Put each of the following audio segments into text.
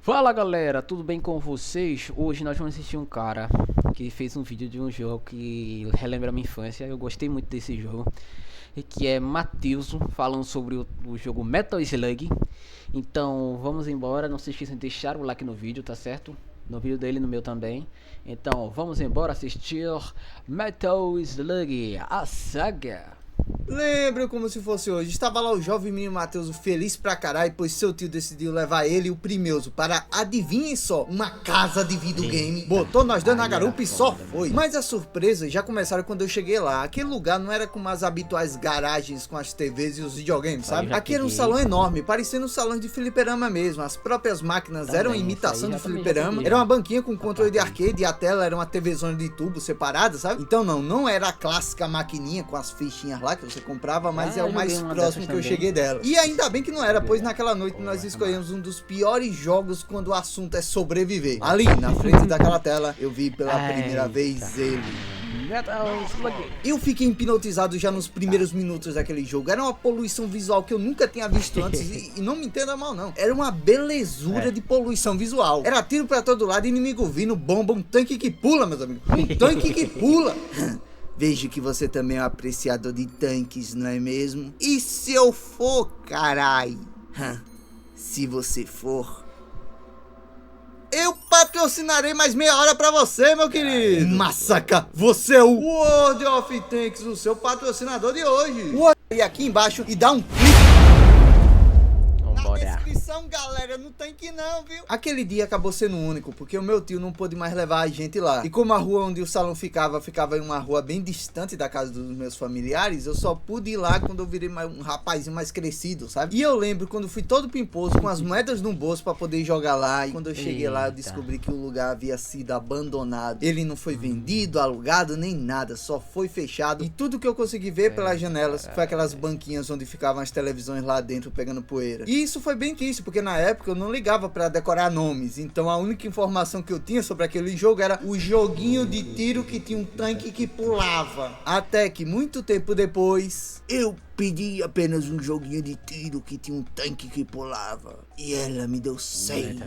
Fala galera, tudo bem com vocês? Hoje nós vamos assistir um cara que fez um vídeo de um jogo que relembra a minha infância. Eu gostei muito desse jogo, que é Matheus, falando sobre o jogo Metal Slug. Então vamos embora, não se esqueçam de deixar o like no vídeo, tá certo? No vídeo dele e no meu também. Então vamos embora assistir Metal Slug, a saga. Lembro como se fosse hoje. Estava lá o jovem menino Matheus feliz pra caralho, pois seu tio decidiu levar ele e o Primeuso para, adivinhem só, uma casa de videogame. Botou nós dois na garupa e só foi. Mas as surpresas já começaram quando eu cheguei lá. Aquele lugar não era como as habituais garagens com as TVs e os videogames, sabe? Aqui era um salão enorme, parecendo um salão de fliperama mesmo. As próprias máquinas eram imitação de fliperama. Era uma banquinha com controle de arcade e a tela era uma TVzona de tubo separada, sabe? Então não era a clássica maquininha com as fichinhas lá que você comprava, mas é o mais próximo que eu cheguei dela. E ainda bem que não era, pois naquela noite nós escolhemos um dos piores jogos quando o assunto é sobreviver. Ali, na frente daquela tela, eu vi pela primeira vez ele. Eu fiquei hipnotizado já nos primeiros minutos daquele jogo. Era uma poluição visual que eu nunca tinha visto antes e não me entenda mal não. Era uma belezura de poluição visual. Era tiro pra todo lado, inimigo vindo, bomba, um tanque que pula, meus amigos. Um tanque que pula. Vejo que você também é um apreciador de tanques, não é mesmo? E se eu for, carai? Se você for, eu patrocinarei mais meia hora pra você, meu querido. Massacra, você é o World of Tanks, o seu patrocinador de hoje. E aqui embaixo e dá um clique na descrição, galera, não tem que não, viu? Aquele dia acabou sendo único, porque o meu tio não pôde mais levar a gente lá. E como a rua onde o salão ficava em uma rua bem distante da casa dos meus familiares, eu só pude ir lá quando eu virei um rapazinho mais crescido, sabe? E eu lembro quando fui todo pimposo, com as moedas no bolso pra poder jogar lá. E quando eu cheguei lá, eu descobri que o lugar havia sido abandonado. Ele não foi vendido, alugado, nem nada, só foi fechado. E tudo que eu consegui ver pelas janelas foi aquelas banquinhas onde ficavam as televisões lá dentro pegando poeira. E isso foi bem triste, porque na época eu não ligava pra decorar nomes, então a única informação que eu tinha sobre aquele jogo era o joguinho de tiro que tinha um tanque que pulava. Até que muito tempo depois, eu pedi apenas um joguinho de tiro que tinha um tanque que pulava, e ela me deu 6.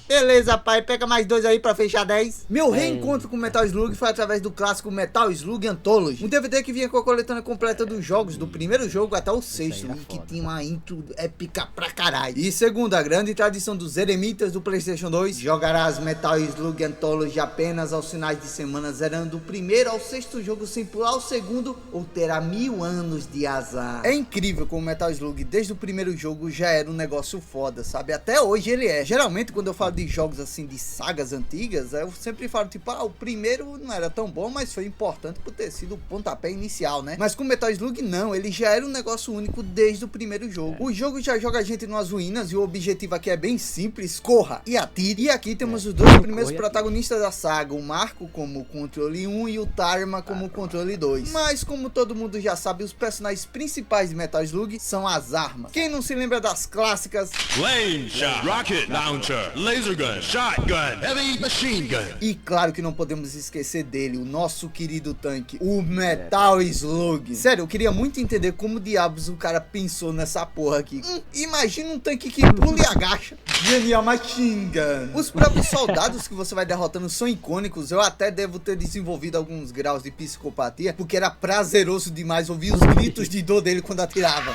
Beleza, pai, pega mais 2 aí pra fechar 10. Meu reencontro com Metal Slug foi através do clássico Metal Slug Anthology, um DVD que vinha com a coletânea completa dos jogos, do primeiro jogo até o 6º, e que tinha uma intro épica pra caralho. E segundo a grande tradição dos eremitas do PlayStation 2, jogarás Metal Slug Anthology apenas aos finais de semana, zerando o primeiro ao 6º jogo sem pular o segundo, ou terá 1000 anos de azar. É incrível como Metal Slug desde o primeiro jogo já era um negócio foda, sabe? Até hoje ele é. Geralmente quando eu falo de jogos assim, de sagas antigas, eu sempre falo tipo, o primeiro não era tão bom, mas foi importante por ter sido o pontapé inicial, né? Mas com Metal Slug não, ele já era um negócio único desde o primeiro jogo. O jogo já joga a gente numas ruínas e o objetivo aqui é bem simples: corra e atire. E aqui temos os dois primeiros protagonistas da saga, o Marco como controle 1 e o Tarma como controle 2. Mas como todo mundo já sabe, os personagens principais de Metal Slug são as armas. Quem não se lembra das clássicas Flame Shot, Rocket Launcher, Laser Gun, Shotgun, Heavy Machine Gun. E claro que não podemos esquecer dele, o nosso querido tanque, o Metal Slug. Sério, eu queria muito entender como diabos o cara pensou nessa porra aqui. Imagina um tanque que pula e agacha. Genial Machine Gun. Os próprios soldados que você vai derrotando são icônicos. Eu até devo ter desenvolvido alguns graus de psicopatia, porque era prazeroso demais ouvir os gritos de dor dele quando atirava.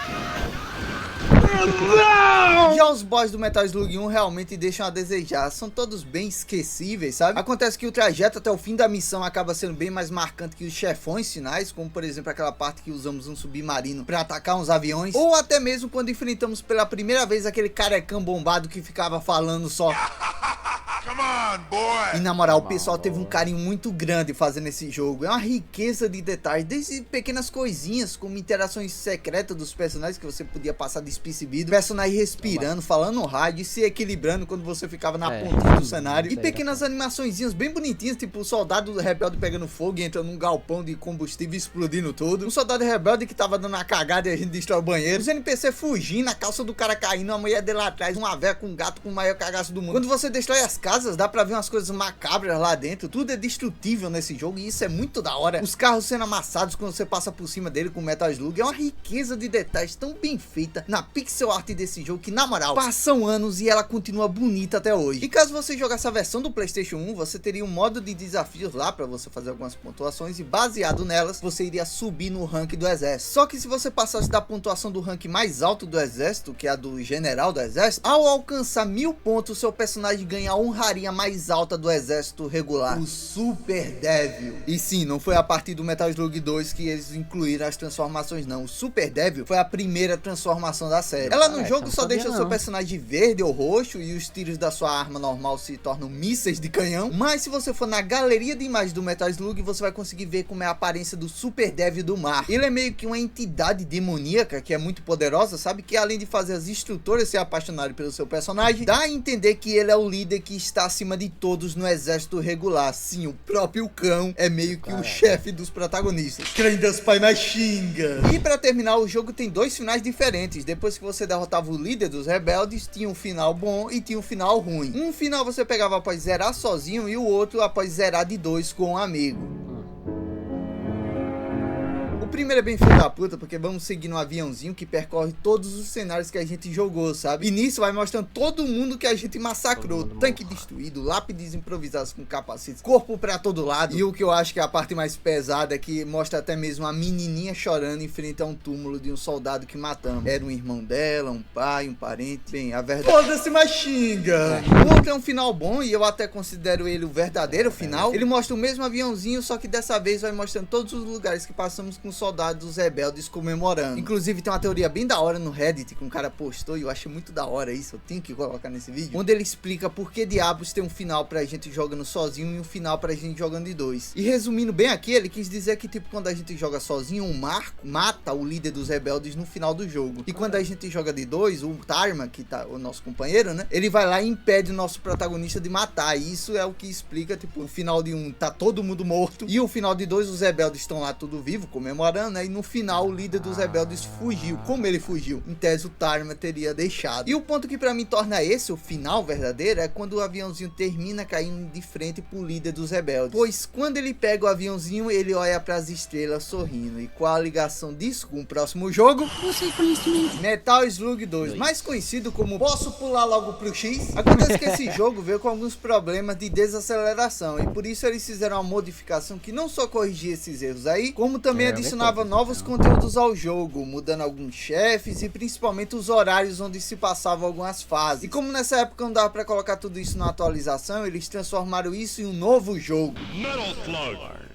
Já os boss do Metal Slug 1 realmente deixam a desejar, são todos bem esquecíveis, sabe? Acontece que o trajeto até o fim da missão acaba sendo bem mais marcante que os chefões finais, como por exemplo aquela parte que usamos um submarino pra atacar uns aviões, ou até mesmo quando enfrentamos pela primeira vez aquele carecão bombado que ficava falando só Come on, boy. E na moral, o pessoal teve um carinho muito grande fazendo esse jogo. É uma riqueza de detalhes, desde pequenas coisinhas, como interações secretas dos personagens que você podia passar despercebido, personagens respirando, falando no rádio e se equilibrando quando você ficava na pontinha do cenário, e pequenas animaçõezinhas bem bonitinhas, tipo o soldado rebelde pegando fogo e entrando num galpão de combustível e explodindo tudo, um soldado rebelde que tava dando uma cagada e a gente destrói o banheiro, os NPC fugindo, a calça do cara caindo, a mulher dele lá atrás, uma véia com um gato com o maior cagaço do mundo. Quando você destrói as casas, casas, dá pra ver umas coisas macabras lá dentro. Tudo é destrutível nesse jogo e isso é muito da hora. Os carros sendo amassados quando você passa por cima dele com Metal Slug. É uma riqueza de detalhes tão bem feita na pixel art desse jogo que, na moral, passam anos e ela continua bonita até hoje. E caso você jogasse a versão do PlayStation 1, você teria um modo de desafios lá pra você fazer algumas pontuações e baseado nelas, você iria subir no rank do exército. Só que se você passasse da pontuação do rank mais alto do exército, que é a do general do exército, ao alcançar 1000 pontos, seu personagem ganha a honraria mais alta do exército regular, o Super Devil. E sim, não foi a partir do Metal Slug 2 que eles incluíram as transformações não. O Super Devil foi a primeira transformação da série. Ela no jogo só deixa o seu personagem verde ou roxo e os tiros da sua arma normal se tornam mísseis de canhão. Mas se você for na galeria de imagens do Metal Slug, você vai conseguir ver como é a aparência do Super Devil do mar. Ele é meio que uma entidade demoníaca que é muito poderosa, sabe? Que além de fazer as instrutoras se apaixonarem pelo seu personagem, dá a entender que ele é o líder que está acima de todos no exército regular. Sim, o próprio cão é meio que o chefe dos protagonistas. Crendas pai mais xinga. E pra terminar, o jogo tem dois finais diferentes. Depois que você derrotava o líder dos rebeldes, tinha um final bom e tinha um final ruim. Um final você pegava após zerar sozinho e o outro após zerar de dois com um amigo. O primeiro é bem filho da puta, porque vamos seguir no aviãozinho que percorre todos os cenários que a gente jogou, sabe? E nisso vai mostrando todo mundo que a gente massacrou. Tanque destruído, lápides improvisados com capacetes, corpo pra todo lado. E o que eu acho que é a parte mais pesada é que mostra até mesmo a menininha chorando em frente a um túmulo de um soldado que matamos. Era um irmão dela, um pai, um parente. Bem, a verdade... Foda-se, machinga! O outro é um final bom e eu até considero ele o verdadeiro final. Ele mostra o mesmo aviãozinho, só que dessa vez vai mostrando todos os lugares que passamos com soldados dos rebeldes comemorando. Inclusive tem uma teoria bem da hora no Reddit que um cara postou e eu acho muito da hora isso, eu tenho que colocar nesse vídeo, onde ele explica por que diabos tem um final pra gente jogando sozinho e um final pra gente jogando de dois. E resumindo bem aqui, ele quis dizer que tipo quando a gente joga sozinho, um Marco mata o líder dos rebeldes no final do jogo. E quando a gente joga de dois, o Tarma, que tá o nosso companheiro, né, ele vai lá e impede o nosso protagonista de matar. E isso é o que explica, tipo, o final de um tá todo mundo morto e o final de dois os rebeldes estão lá tudo vivo, comemorando, né? E no final o líder dos rebeldes fugiu. Como ele fugiu? Em tese o Tarma teria deixado. E o ponto que pra mim torna esse o final verdadeiro é quando o aviãozinho termina caindo de frente pro líder dos rebeldes. Pois quando ele pega o aviãozinho, ele olha pras estrelas sorrindo. E qual a ligação disso com o próximo jogo? Metal Slug 2, mais conhecido como Posso Pular Logo Pro X. Acontece que esse jogo veio com alguns problemas de desaceleração e por isso eles fizeram uma modificação que não só corrigia esses erros aí, como também adicionava novos conteúdos ao jogo, mudando alguns chefes e principalmente os horários onde se passavam algumas fases. E como nessa época não dava pra colocar tudo isso na atualização, eles transformaram isso em um novo jogo. Metal Slug.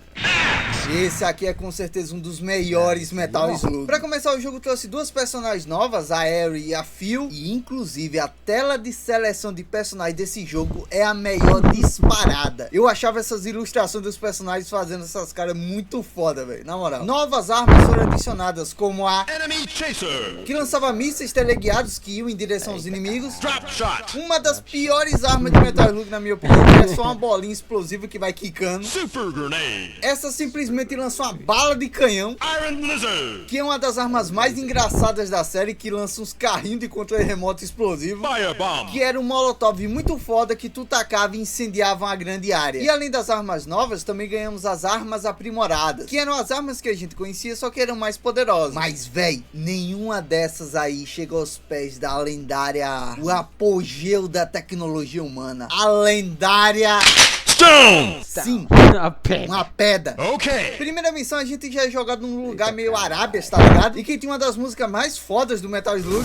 Esse aqui é com certeza um dos melhores Metal Slug. Pra começar, o jogo trouxe duas personagens novas, a Eri e a Phil. E inclusive a tela de seleção de personagens desse jogo é a melhor disparada. Eu achava essas ilustrações dos personagens fazendo essas caras muito foda, velho, na moral. Novas armas foram adicionadas, como a Enemy Chaser. que lançava mísseis teleguiados que iam em direção aos inimigos. Drop Shot. Uma das piores armas de Metal Slug, na minha opinião, que é só uma bolinha explosiva que vai quicando. Super Grenade. Essa simplesmente lançou uma bala de canhão, Iron Lizard. que é uma das armas mais engraçadas da série, que lança uns carrinhos de controle remoto explosivo, Firebomb. que era um molotov muito foda que tu tacava e incendiava uma grande área. E além das armas novas, também ganhamos as armas aprimoradas, que eram as armas que a gente conhecia, só que eram mais poderosas. Mas véi, nenhuma dessas aí chega aos pés da lendária, o apogeu da tecnologia humana, a lendária Stone. sim, A pé. uma pedra. Okay. Primeira missão, a gente já é jogado num lugar meio Arábia, tá ligado? E que tinha uma das músicas mais fodas do Metal Slug.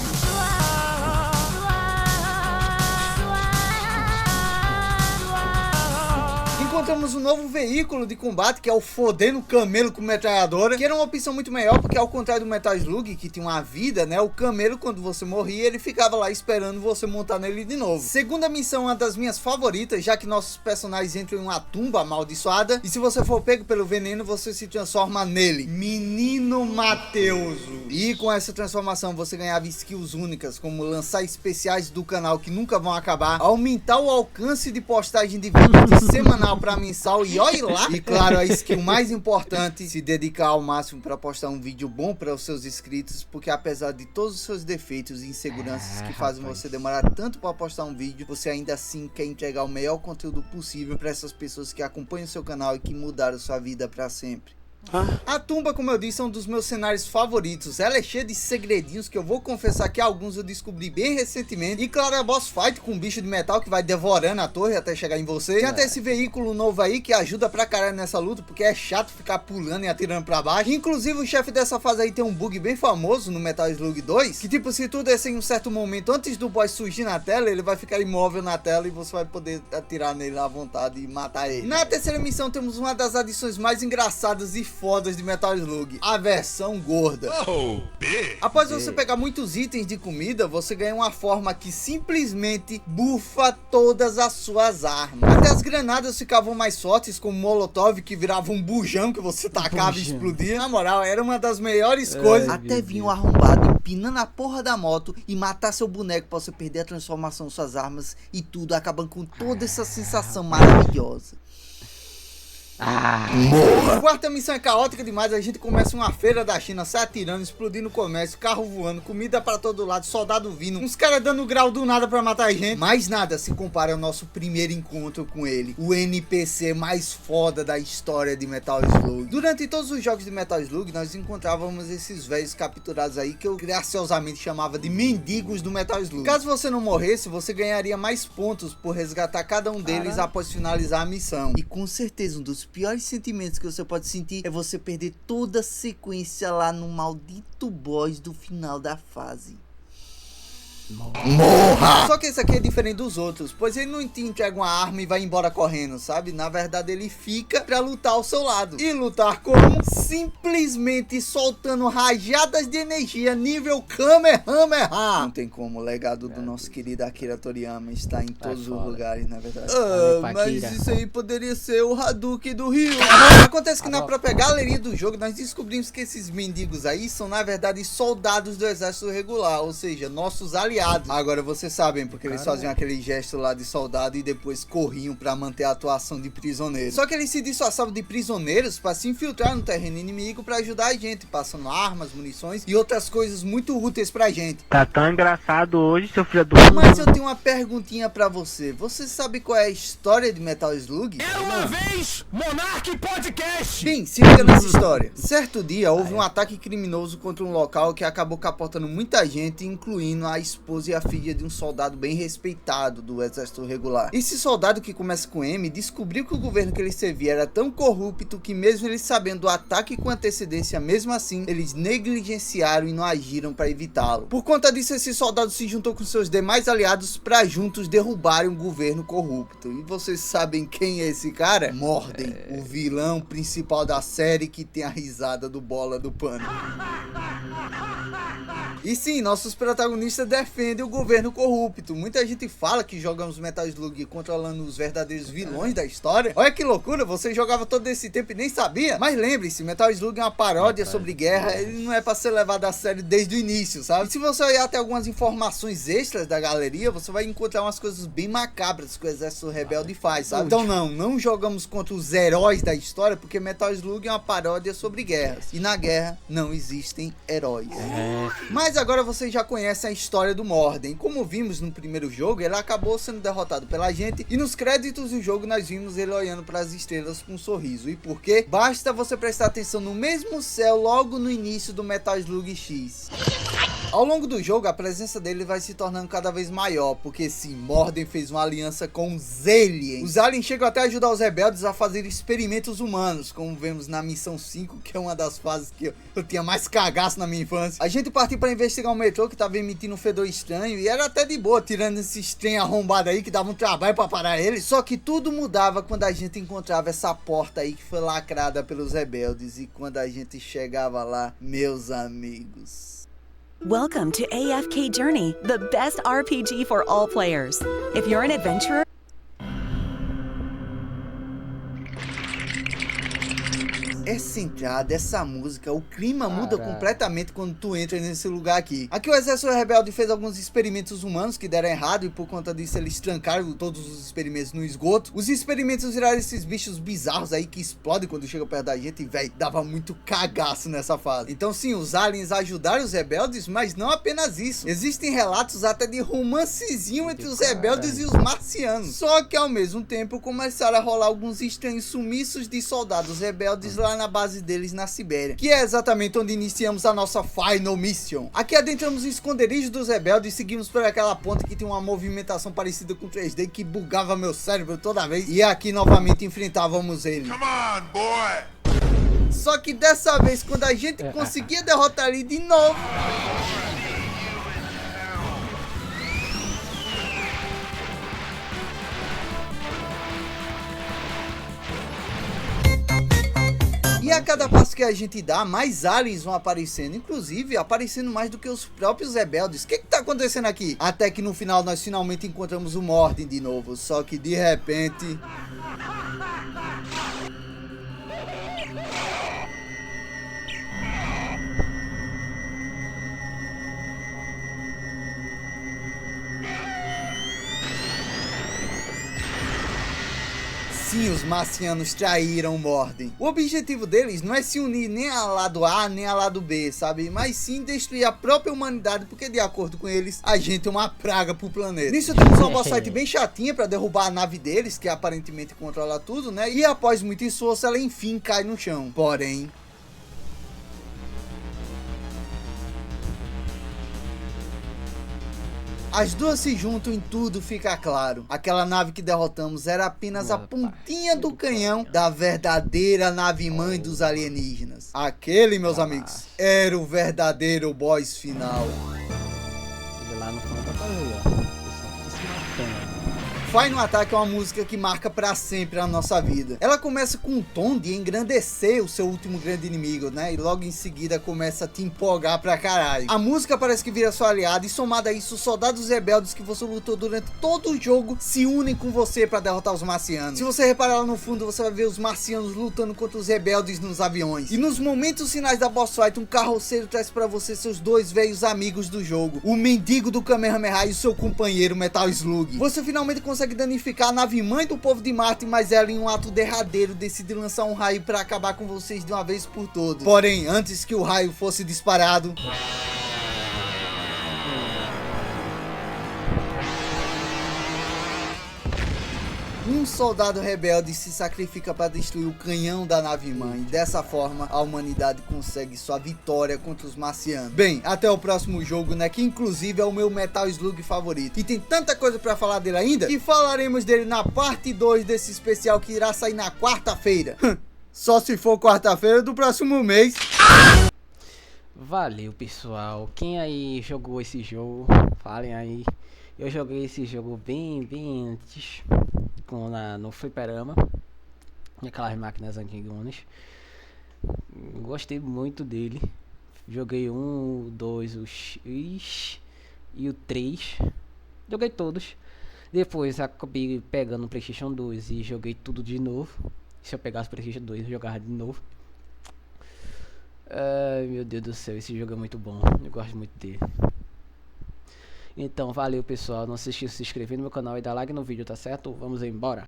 Encontramos um novo veículo de combate, que é o fodendo camelo com metralhadora, que era uma opção muito melhor, porque ao contrário do Metal Slug, que tinha uma vida, né, o camelo, quando você morria, ele ficava lá esperando você montar nele de novo. Segunda missão, uma das minhas favoritas, já que nossos personagens entram em uma tumba amaldiçoada, e se você for pego pelo veneno, você se transforma nele, Menino Mateuso. E com essa transformação você ganhava skills únicas, como lançar especiais do canal que nunca vão acabar, aumentar o alcance de postagem de vídeo semanal pra mensal e olhe lá. E claro, a skill mais importante, se dedicar ao máximo para postar um vídeo bom para os seus inscritos, porque apesar de todos os seus defeitos e inseguranças que fazem você demorar tanto para postar um vídeo, você ainda assim quer entregar o melhor conteúdo possível para essas pessoas que acompanham o seu canal e que mudaram sua vida para sempre. A tumba, como eu disse, é um dos meus cenários favoritos. Ela é cheia de segredinhos que eu vou confessar que alguns eu descobri bem recentemente. E claro, é boss fight com um bicho de metal que vai devorando a torre até chegar em você. Tem até esse veículo novo aí que ajuda pra caralho nessa luta, porque é chato ficar pulando e atirando pra baixo. Inclusive o chefe dessa fase aí tem um bug bem famoso no Metal Slug 2, que tipo, se tu descer em um certo momento antes do boss surgir na tela, ele vai ficar imóvel na tela e você vai poder atirar nele à vontade e matar ele. Na terceira missão temos uma das adições mais engraçadas e fodas de Metal Slug, a versão gorda. Após você pegar muitos itens de comida, você ganha uma forma que simplesmente bufa todas as suas armas. Até as granadas ficavam mais fortes, como Molotov, que virava um bujão que você tacava e explodia. Na moral, era uma das melhores coisas. Até vinha um arrombado empinando a porra da moto e matar seu boneco pra você perder a transformação de suas armas e tudo, acabando com toda essa sensação maravilhosa. A quarta missão é caótica demais. A gente começa uma feira da China, sai atirando, explodindo o comércio, carro voando, comida pra todo lado, soldado vindo, uns caras dando grau do nada pra matar a gente. Mas nada se compara ao nosso primeiro encontro com ele, o NPC mais foda da história de Metal Slug. Durante todos os jogos de Metal Slug, nós encontrávamos esses velhos capturados aí que eu graciosamente chamava de mendigos do Metal Slug. Caso você não morresse, você ganharia mais pontos por resgatar cada um deles após finalizar a missão. E com certeza um dos piores sentimentos que você pode sentir é você perder toda a sequência lá no maldito boss do final da fase. Morra! Só que esse aqui é diferente dos outros, pois ele não te entrega uma arma e vai embora correndo, sabe? Na verdade ele fica pra lutar ao seu lado. E lutar como? Simplesmente soltando rajadas de energia nível Kamehameha. Não tem como, o legado do nosso querido Akira Toriyama está em todos os lugares, na verdade. Mas isso aí poderia ser o Hadouken do Ryu. Acontece que na própria galeria do jogo nós descobrimos que esses mendigos aí são na verdade soldados do exército regular, ou seja, nossos aliados. Agora vocês sabem porque eles faziam aquele gesto lá de soldado e depois corriam pra manter a atuação de prisioneiros. Só que eles se disfarçavam de prisioneiros pra se infiltrar no terreno inimigo pra ajudar a gente, passando armas, munições e outras coisas muito úteis pra gente. Tá tão engraçado hoje, seu filho do... Mas eu tenho uma perguntinha pra você. Você sabe qual é a história de Metal Slug? Era uma vez Monark Podcast. Bem, se liga nessa história. Certo dia houve um ataque criminoso contra um local que acabou capotando muita gente, incluindo a esposa e a filha de um soldado bem respeitado do exército regular. Esse soldado, que começa com M, descobriu que o governo que ele servia era tão corrupto que mesmo eles sabendo do ataque com antecedência, mesmo assim, eles negligenciaram e não agiram para evitá-lo. Por conta disso, esse soldado se juntou com seus demais aliados para juntos derrubarem um governo corrupto. E vocês sabem quem é esse cara? Mordem, o vilão principal da série que tem a risada do Bola do Pano. E sim, nossos protagonistas defendem o governo corrupto. Muita gente fala que jogamos Metal Slug controlando os verdadeiros vilões da história. Olha que loucura, você jogava todo esse tempo e nem sabia. Mas lembre-se, Metal Slug é uma paródia sobre guerra, ele não é pra ser levado a sério desde o início, sabe? E se você olhar até algumas informações extras da galeria, você vai encontrar umas coisas bem macabras que o exército rebelde faz, sabe? Então não jogamos contra os heróis da história, porque Metal Slug é uma paródia sobre guerras. E na guerra não existem heróis. Mas agora vocês já conhecem a história do Mordem. Como vimos no primeiro jogo, ele acabou sendo derrotado pela gente e nos créditos do jogo nós vimos ele olhando para as estrelas com um sorriso. E por quê? Basta você prestar atenção no mesmo céu logo no início do Metal Slug X. Ao longo do jogo, a presença dele vai se tornando cada vez maior, porque sim, Mordem fez uma aliança com os aliens. Os aliens chegam até a ajudar os rebeldes a fazer experimentos humanos, como vemos na missão 5, que é uma das fases que eu tinha mais cagaço na minha infância. A gente partiu para investigar um metrô que tava emitindo um fedor estranho, e era até de boa, tirando esses trem arrombado aí que dava um trabalho para parar ele. Só que tudo mudava quando a gente encontrava essa porta aí que foi lacrada pelos rebeldes, e quando a gente chegava lá, meus amigos... Welcome to AFK Journey, the best RPG for all players. If you're an adventurer... essa entrada, essa música, o clima muda completamente quando tu entra nesse lugar aqui. Aqui o exército rebelde fez alguns experimentos humanos que deram errado e por conta disso eles trancaram todos os experimentos no esgoto. Os experimentos viraram esses bichos bizarros aí que explodem quando chegam perto da gente e, véi, dava muito cagaço nessa fase. Então sim, os aliens ajudaram os rebeldes, mas não apenas isso. Existem relatos até de romancezinho entre os rebeldes e os marcianos. Só que ao mesmo tempo começaram a rolar alguns estranhos sumiços de soldados rebeldes lá na base deles na Sibéria, que é exatamente onde iniciamos a nossa Final Mission. Aqui adentramos o esconderijo dos rebeldes e seguimos por aquela ponte que tem uma movimentação parecida com 3D que bugava meu cérebro toda vez, e aqui novamente enfrentávamos ele. Come on, boy! Só que dessa vez, quando a gente conseguia derrotar ele de novo, e a cada passo que a gente dá, mais aliens vão aparecendo, inclusive aparecendo mais do que os próprios rebeldes. O que tá acontecendo aqui? Até que no final nós finalmente encontramos o Mordin de novo, só que de repente... Sim, os marcianos traíram o Mordin. O objetivo deles não é se unir nem a lado A nem a lado B, sabe? Mas sim destruir a própria humanidade, porque de acordo com eles, a gente é uma praga pro planeta. Nisso temos uma boss fight bem chatinha pra derrubar a nave deles, que aparentemente controla tudo, né? E após muito esforço, ela enfim cai no chão. Porém... as duas se juntam e tudo fica claro. Aquela nave que derrotamos era apenas a pontinha do canhão da verdadeira nave-mãe dos alienígenas. Aquele, meus amigos, era o verdadeiro boss final. Lá no fundo tá aí, ó. Se matando. Final Attack é uma música que marca pra sempre a nossa vida. Ela começa com um tom de engrandecer o seu último grande inimigo, né? E logo em seguida começa a te empolgar pra caralho. A música parece que vira sua aliada e somada a isso, os soldados rebeldes que você lutou durante todo o jogo se unem com você pra derrotar os marcianos. Se você reparar lá no fundo, você vai ver os marcianos lutando contra os rebeldes nos aviões. E nos momentos finais da boss fight, um carroceiro traz pra você seus dois velhos amigos do jogo, o mendigo do Kamehameha e o seu companheiro Metal Slug. Você finalmente consegue danificar a nave-mãe do povo de Marte, mas ela, em um ato derradeiro, decide lançar um raio para acabar com vocês de uma vez por todas. Porém, antes que o raio fosse disparado, um soldado rebelde se sacrifica para destruir o canhão da nave-mãe. Dessa forma, a humanidade consegue sua vitória contra os marcianos. Bem, até o próximo jogo, né? Que inclusive é o meu Metal Slug favorito. E tem tanta coisa para falar dele ainda, que falaremos dele na parte 2 desse especial que irá sair na quarta-feira. Só se for quarta-feira do próximo mês. Valeu, pessoal. Quem aí jogou esse jogo, falem aí. Eu joguei esse jogo bem antes, no fliperama, aquelas máquinas antigonas. Gostei muito dele. Joguei o 2 e o 3. Joguei todos. Depois acabei pegando o PlayStation 2 e joguei tudo de novo. Se eu pegasse o PlayStation 2, eu jogava de novo. Ai, meu Deus do céu, esse jogo é muito bom. Eu gosto muito dele. Então, valeu, pessoal. Não se esqueça de se inscrever no meu canal e dar like no vídeo, tá certo? Vamos embora.